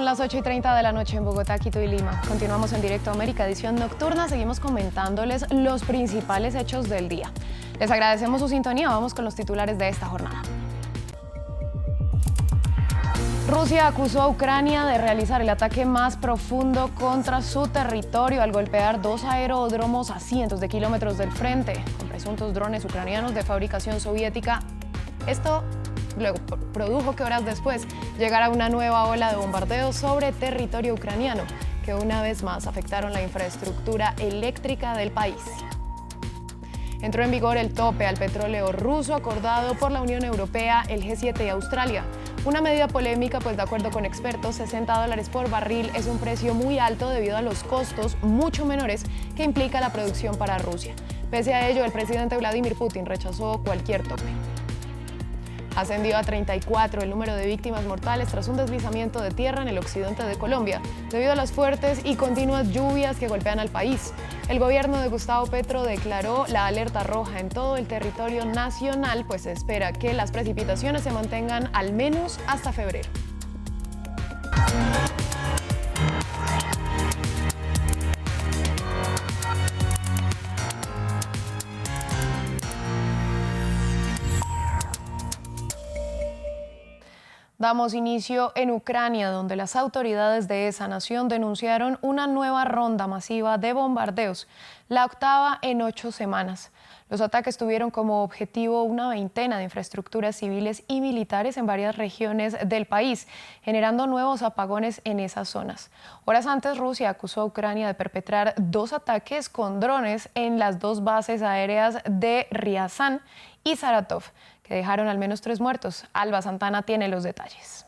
Son las 8:30 de la noche en Bogotá, Quito y Lima. Continuamos en Directo América, edición nocturna. Seguimos comentándoles los principales hechos del día. Les agradecemos su sintonía. Vamos con los titulares de esta jornada. Rusia acusó a Ucrania de realizar el ataque más profundo contra su territorio al golpear 2 aeródromos a cientos de kilómetros del frente con presuntos drones ucranianos de fabricación soviética. Esto luego produjo que horas después llegara una nueva ola de bombardeos sobre territorio ucraniano, que una vez más afectaron la infraestructura eléctrica del país. Entró en vigor el tope al petróleo ruso acordado por la Unión Europea, el G7 y Australia. Una medida polémica, pues de acuerdo con expertos, $60 por barril es un precio muy alto debido a los costos mucho menores que implica la producción para Rusia. Pese a ello, el presidente Vladimir Putin rechazó cualquier tope. Ascendió a 34 el número de víctimas mortales tras un deslizamiento de tierra en el occidente de Colombia, debido a las fuertes y continuas lluvias que golpean al país. El gobierno de Gustavo Petro declaró la alerta roja en todo el territorio nacional, pues se espera que las precipitaciones se mantengan al menos hasta febrero. Damos inicio en Ucrania, donde las autoridades de esa nación denunciaron una nueva ronda masiva de bombardeos, la octava en 8 semanas. Los ataques tuvieron como objetivo una veintena de infraestructuras civiles y militares en varias regiones del país, generando nuevos apagones en esas zonas. Horas antes, Rusia acusó a Ucrania de perpetrar 2 ataques con drones en las 2 bases aéreas de Ryazán y Saratov, que dejaron al menos 3 muertos. Alba Santana tiene los detalles.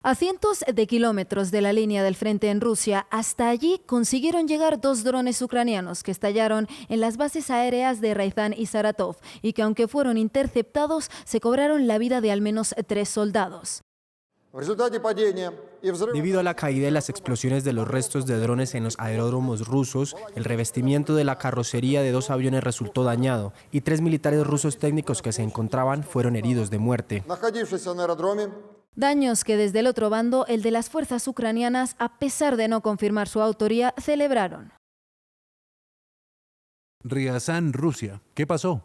A cientos de kilómetros de la línea del frente en Rusia, hasta allí consiguieron llegar 2 drones ucranianos que estallaron en las bases aéreas de Ryazán y Saratov y que, aunque fueron interceptados, se cobraron la vida de al menos 3 soldados. Debido a la caída y las explosiones de los restos de drones en los aeródromos rusos, el revestimiento de la carrocería de 2 aviones resultó dañado y 3 militares rusos técnicos que se encontraban fueron heridos de muerte. Daños que desde el otro bando, el de las fuerzas ucranianas, a pesar de no confirmar su autoría, celebraron. Ryazán, Rusia. ¿Qué pasó?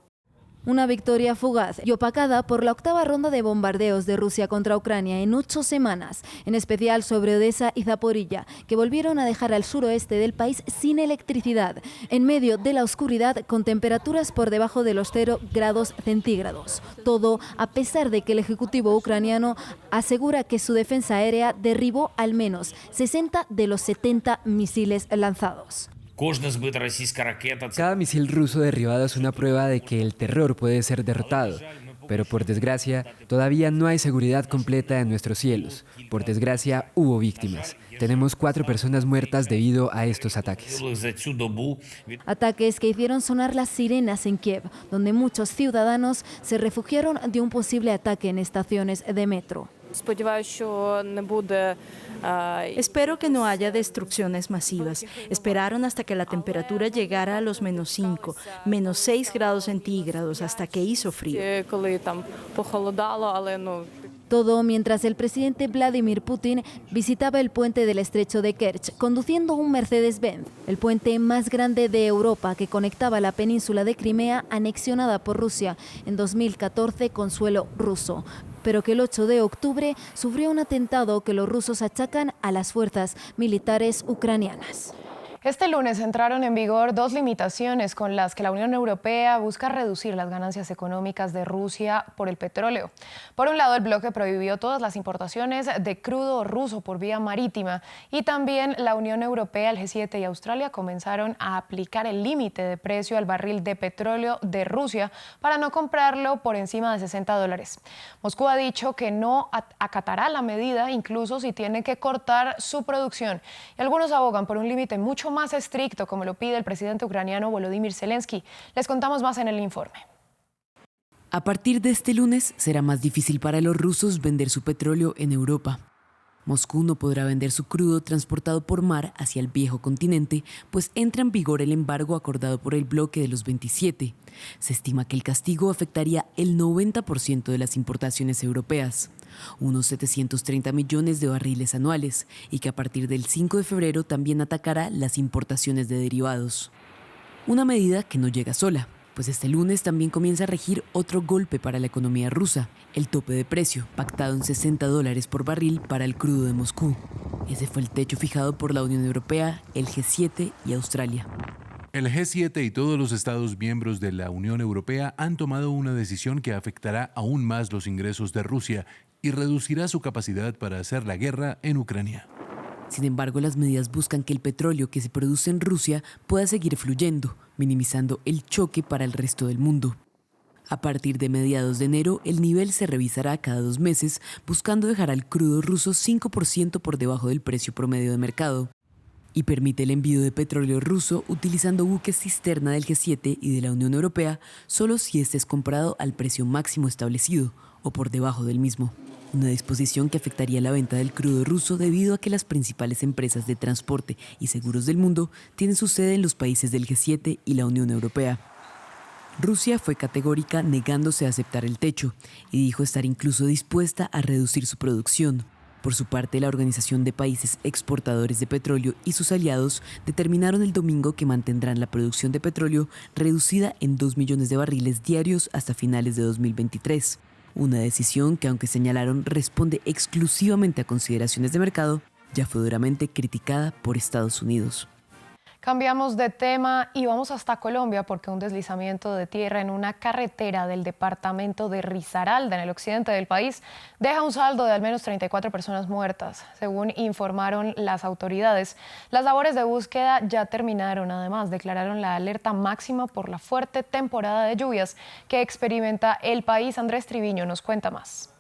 Una victoria fugaz y opacada por la octava ronda de bombardeos de Rusia contra Ucrania en 8 semanas, en especial sobre Odesa y Zaporilla, que volvieron a dejar al suroeste del país sin electricidad, en medio de la oscuridad, con temperaturas por debajo de los 0 grados centígrados. Todo a pesar de que el Ejecutivo ucraniano asegura que su defensa aérea derribó al menos 60 de los 70 misiles lanzados. Cada misil ruso derribado es una prueba de que el terror puede ser derrotado, pero por desgracia todavía no hay seguridad completa en nuestros cielos. Por desgracia hubo víctimas. Tenemos 4 personas muertas debido a estos ataques. Ataques que hicieron sonar las sirenas en Kiev, donde muchos ciudadanos se refugiaron de un posible ataque en estaciones de metro. Espero que no haya destrucciones masivas. Esperaron hasta que la temperatura llegara a los -5, -6 grados centígrados, hasta que hizo frío. Todo mientras el presidente Vladimir Putin visitaba el puente del estrecho de Kerch, conduciendo un Mercedes-Benz, el puente más grande de Europa que conectaba la península de Crimea, anexionada por Rusia en 2014 con suelo ruso, pero que el 8 de octubre sufrió un atentado que los rusos achacan a las fuerzas militares ucranianas. Este lunes entraron en vigor 2 limitaciones con las que la Unión Europea busca reducir las ganancias económicas de Rusia por el petróleo. Por un lado, el bloque prohibió todas las importaciones de crudo ruso por vía marítima y también la Unión Europea, el G7 y Australia comenzaron a aplicar el límite de precio al barril de petróleo de Rusia para no comprarlo por encima de $60. Moscú ha dicho que no acatará la medida, incluso si tiene que cortar su producción. Y algunos abogan por un límite mucho más estricto, como lo pide el presidente ucraniano Volodymyr Zelensky. Les contamos más en el informe. A partir de este lunes será más difícil para los rusos vender su petróleo en Europa. Moscú no podrá vender su crudo transportado por mar hacia el viejo continente, pues entra en vigor el embargo acordado por el bloque de los 27. Se estima que el castigo afectaría el 90% de las importaciones europeas, unos 730 millones de barriles anuales, y que a partir del 5 de febrero también atacará las importaciones de derivados. Una medida que no llega sola, pues este lunes también comienza a regir otro golpe para la economía rusa, el tope de precio, pactado en $60 por barril para el crudo de Moscú. Ese fue el techo fijado por la Unión Europea, el G7 y Australia. El G7 y todos los Estados miembros de la Unión Europea han tomado una decisión que afectará aún más los ingresos de Rusia y reducirá su capacidad para hacer la guerra en Ucrania. Sin embargo, las medidas buscan que el petróleo que se produce en Rusia pueda seguir fluyendo, minimizando el choque para el resto del mundo. A partir de mediados de enero, el nivel se revisará cada 2 meses, buscando dejar al crudo ruso 5% por debajo del precio promedio de mercado, y permite el envío de petróleo ruso utilizando buques cisterna del G7 y de la Unión Europea solo si este es comprado al precio máximo establecido o por debajo del mismo. Una disposición que afectaría la venta del crudo ruso debido a que las principales empresas de transporte y seguros del mundo tienen su sede en los países del G7 y la Unión Europea. Rusia fue categórica negándose a aceptar el techo y dijo estar incluso dispuesta a reducir su producción. Por su parte, la Organización de Países Exportadores de Petróleo y sus aliados determinaron el domingo que mantendrán la producción de petróleo reducida en 2 millones de barriles diarios hasta finales de 2023. Una decisión que, aunque señalaron responde exclusivamente a consideraciones de mercado, ya fue duramente criticada por Estados Unidos. Cambiamos de tema y vamos hasta Colombia porque un deslizamiento de tierra en una carretera del departamento de Risaralda, en el occidente del país, deja un saldo de al menos 34 personas muertas. Según informaron las autoridades, las labores de búsqueda ya terminaron. Además, declararon la alerta máxima por la fuerte temporada de lluvias que experimenta el país. Andrés Triviño nos cuenta más.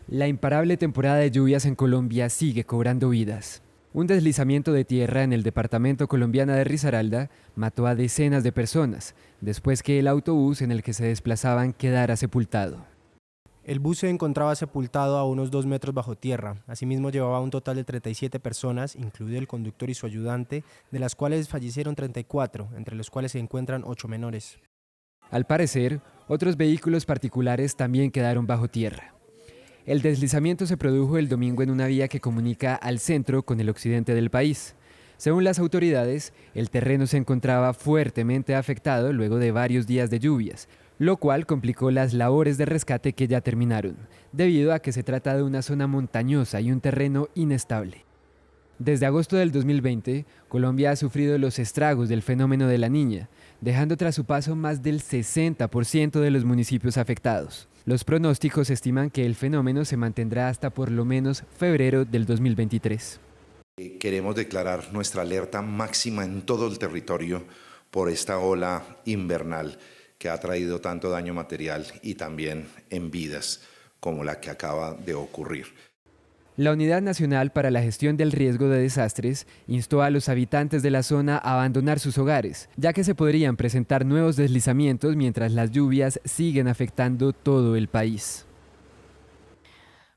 La imparable temporada de lluvias en Colombia sigue cobrando vidas. Un deslizamiento de tierra en el departamento colombiano de Risaralda mató a decenas de personas, después que el autobús en el que se desplazaban quedara sepultado. El bus se encontraba sepultado a unos 2 metros bajo tierra. Asimismo, llevaba un total de 37 personas, incluido el conductor y su ayudante, de las cuales fallecieron 34, entre los cuales se encuentran 8 menores. Al parecer, otros vehículos particulares también quedaron bajo tierra. El deslizamiento se produjo el domingo en una vía que comunica al centro con el occidente del país. Según las autoridades, el terreno se encontraba fuertemente afectado luego de varios días de lluvias, lo cual complicó las labores de rescate que ya terminaron, debido a que se trata de una zona montañosa y un terreno inestable. Desde agosto del 2020, Colombia ha sufrido los estragos del fenómeno de la Niña, dejando tras su paso más del 60% de los municipios afectados. Los pronósticos estiman que el fenómeno se mantendrá hasta por lo menos febrero del 2023. Queremos declarar nuestra alerta máxima en todo el territorio por esta ola invernal que ha traído tanto daño material y también en vidas como la que acaba de ocurrir. La Unidad Nacional para la Gestión del Riesgo de Desastres instó a los habitantes de la zona a abandonar sus hogares, ya que se podrían presentar nuevos deslizamientos mientras las lluvias siguen afectando todo el país.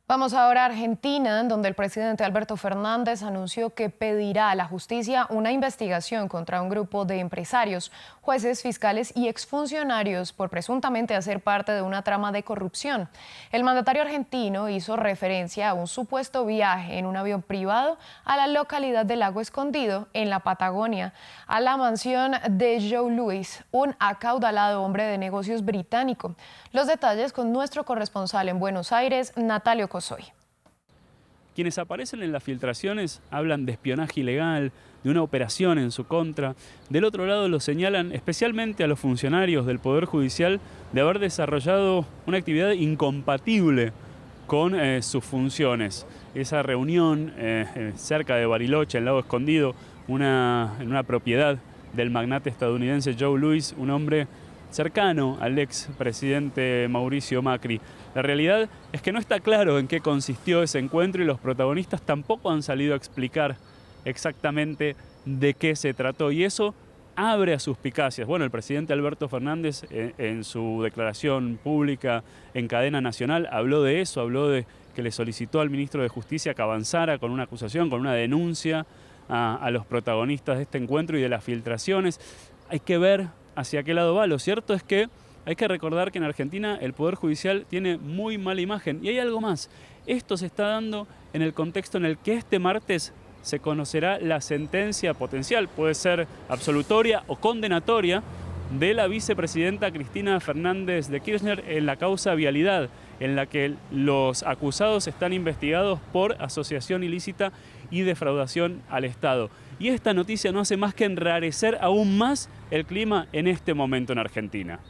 Vamos ahora a Argentina, donde el presidente Alberto Fernández anunció que pedirá a la justicia una investigación contra un grupo de empresarios, jueces, fiscales y exfuncionarios por presuntamente hacer parte de una trama de corrupción. El mandatario argentino hizo referencia a un supuesto viaje en un avión privado a la localidad de Lago Escondido, en la Patagonia, a la mansión de Joe Louis, un acaudalado hombre de negocios británico. Los detalles con nuestro corresponsal en Buenos Aires, Natalio Cosoy. Quienes aparecen en las filtraciones hablan de espionaje ilegal, de una operación en su contra. Del otro lado lo señalan especialmente a los funcionarios del Poder Judicial de haber desarrollado una actividad incompatible con sus funciones. Esa reunión cerca de Bariloche, en Lago Escondido, en una propiedad del magnate estadounidense Joe Louis, un hombre cercano al expresidente Mauricio Macri. La realidad es que no está claro en qué consistió ese encuentro y los protagonistas tampoco han salido a explicar exactamente de qué se trató, y eso abre a suspicacias. Bueno, el presidente Alberto Fernández en su declaración pública en cadena nacional habló de eso, habló de que le solicitó al ministro de Justicia que avanzara con una acusación, con una denuncia a los protagonistas de este encuentro y de las filtraciones. Hay que ver hacia qué lado va. Lo cierto es que hay que recordar que en Argentina el Poder Judicial tiene muy mala imagen. Y hay algo más. Esto se está dando en el contexto en el que este martes se conocerá la sentencia potencial, puede ser absolutoria o condenatoria, de la vicepresidenta Cristina Fernández de Kirchner en la causa Vialidad, en la que los acusados están investigados por asociación ilícita y defraudación al Estado. Y esta noticia no hace más que enrarecer aún más el clima en este momento en Argentina.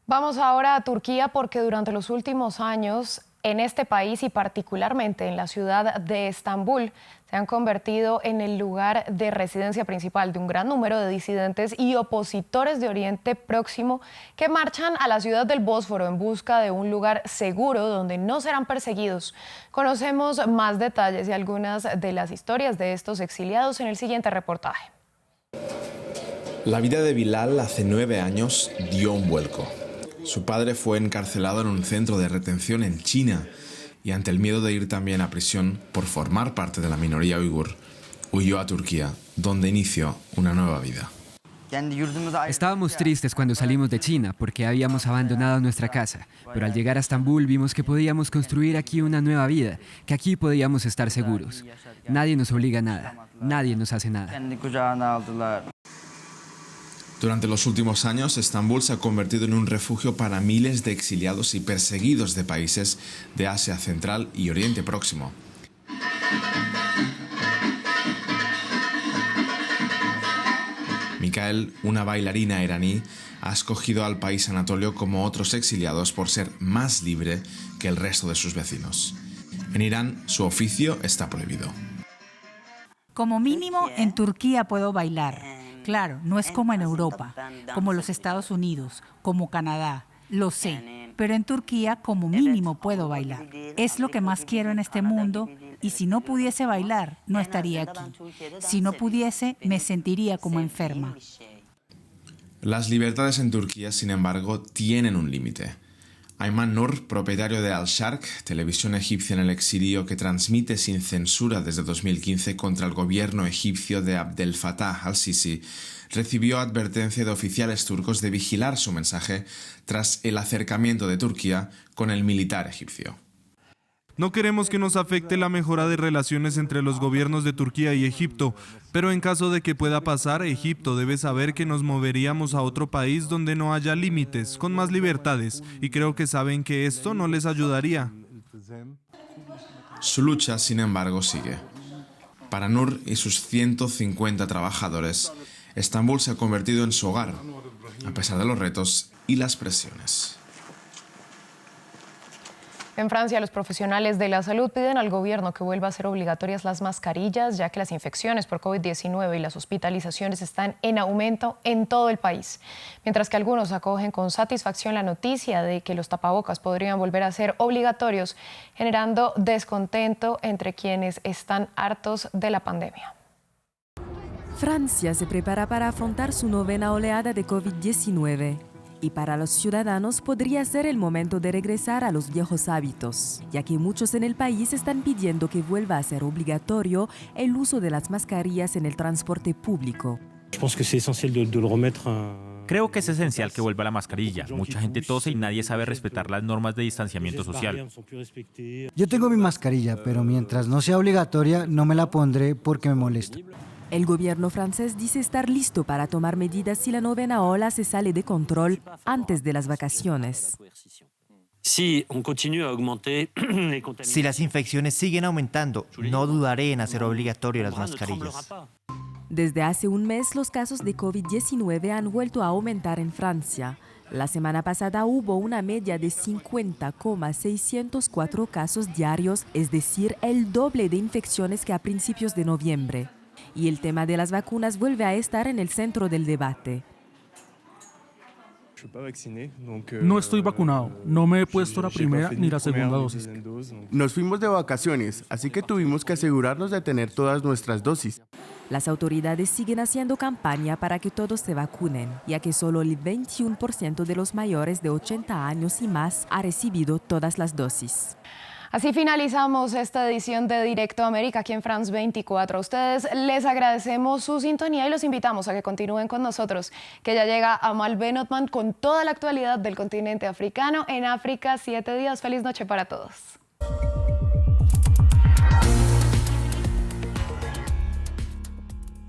Vamos ahora a Turquía porque durante los últimos años en este país y particularmente en la ciudad de Estambul se han convertido en el lugar de residencia principal de un gran número de disidentes y opositores de Oriente Próximo que marchan a la ciudad del Bósforo en busca de un lugar seguro donde no serán perseguidos. Conocemos más detalles y algunas de las historias de estos exiliados en el siguiente reportaje. La vida de Bilal hace 9 años dio un vuelco. Su padre fue encarcelado en un centro de retención en China y ante el miedo de ir también a prisión por formar parte de la minoría uigur, huyó a Turquía, donde inició una nueva vida. Estábamos tristes cuando salimos de China porque habíamos abandonado nuestra casa, pero al llegar a Estambul vimos que podíamos construir aquí una nueva vida, que aquí podíamos estar seguros. Nadie nos obliga a nada, nadie nos hace nada. Durante los últimos años, Estambul se ha convertido en un refugio para miles de exiliados y perseguidos de países de Asia Central y Oriente Próximo. Mikael, una bailarina iraní, ha escogido al país anatolio como otros exiliados por ser más libre que el resto de sus vecinos. En Irán, su oficio está prohibido. Como mínimo, en Turquía puedo bailar. Claro, no es como en Europa, como los Estados Unidos, como Canadá, lo sé, pero en Turquía como mínimo puedo bailar. Es lo que más quiero en este mundo y si no pudiese bailar, no estaría aquí. Si no pudiese, me sentiría como enferma. Las libertades en Turquía, sin embargo, tienen un límite. Ayman Nur, propietario de Al Sharq, televisión egipcia en el exilio que transmite sin censura desde 2015 contra el gobierno egipcio de Abdel Fattah al-Sisi, recibió advertencia de oficiales turcos de vigilar su mensaje tras el acercamiento de Turquía con el militar egipcio. No queremos que nos afecte la mejora de relaciones entre los gobiernos de Turquía y Egipto, pero en caso de que pueda pasar, Egipto debe saber que nos moveríamos a otro país donde no haya límites, con más libertades, y creo que saben que esto no les ayudaría. Su lucha, sin embargo, sigue. Para Nur y sus 150 trabajadores, Estambul se ha convertido en su hogar, a pesar de los retos y las presiones. En Francia, los profesionales de la salud piden al gobierno que vuelva a hacer obligatorias las mascarillas, ya que las infecciones por COVID-19 y las hospitalizaciones están en aumento en todo el país. Mientras que algunos acogen con satisfacción la noticia de que los tapabocas podrían volver a ser obligatorios, generando descontento entre quienes están hartos de la pandemia. Francia se prepara para afrontar su 9ª oleada de COVID-19. Y para los ciudadanos podría ser el momento de regresar a los viejos hábitos, ya que muchos en el país están pidiendo que vuelva a ser obligatorio el uso de las mascarillas en el transporte público. Creo que es esencial que vuelva la mascarilla. Mucha gente tose y nadie sabe respetar las normas de distanciamiento social. Yo tengo mi mascarilla, pero mientras no sea obligatoria no me la pondré porque me molesta. El gobierno francés dice estar listo para tomar medidas si la 9ª ola se sale de control antes de las vacaciones. Si las infecciones siguen aumentando, no dudaré en hacer obligatorio las mascarillas. Desde hace un mes, los casos de COVID-19 han vuelto a aumentar en Francia. La semana pasada hubo una media de 50,604 casos diarios, es decir, el doble de infecciones que a principios de noviembre. Y el tema de las vacunas vuelve a estar en el centro del debate. No estoy vacunado, no me he puesto la primera ni la segunda dosis. Nos fuimos de vacaciones, así que tuvimos que asegurarnos de tener todas nuestras dosis. Las autoridades siguen haciendo campaña para que todos se vacunen, ya que solo el 21% de los mayores de 80 años y más ha recibido todas las dosis. Así finalizamos esta edición de Directo América aquí en France 24. A ustedes les agradecemos su sintonía y los invitamos a que continúen con nosotros, que ya llega Amal Ben-Otman con toda la actualidad del continente africano en África 7 días. Feliz noche para todos.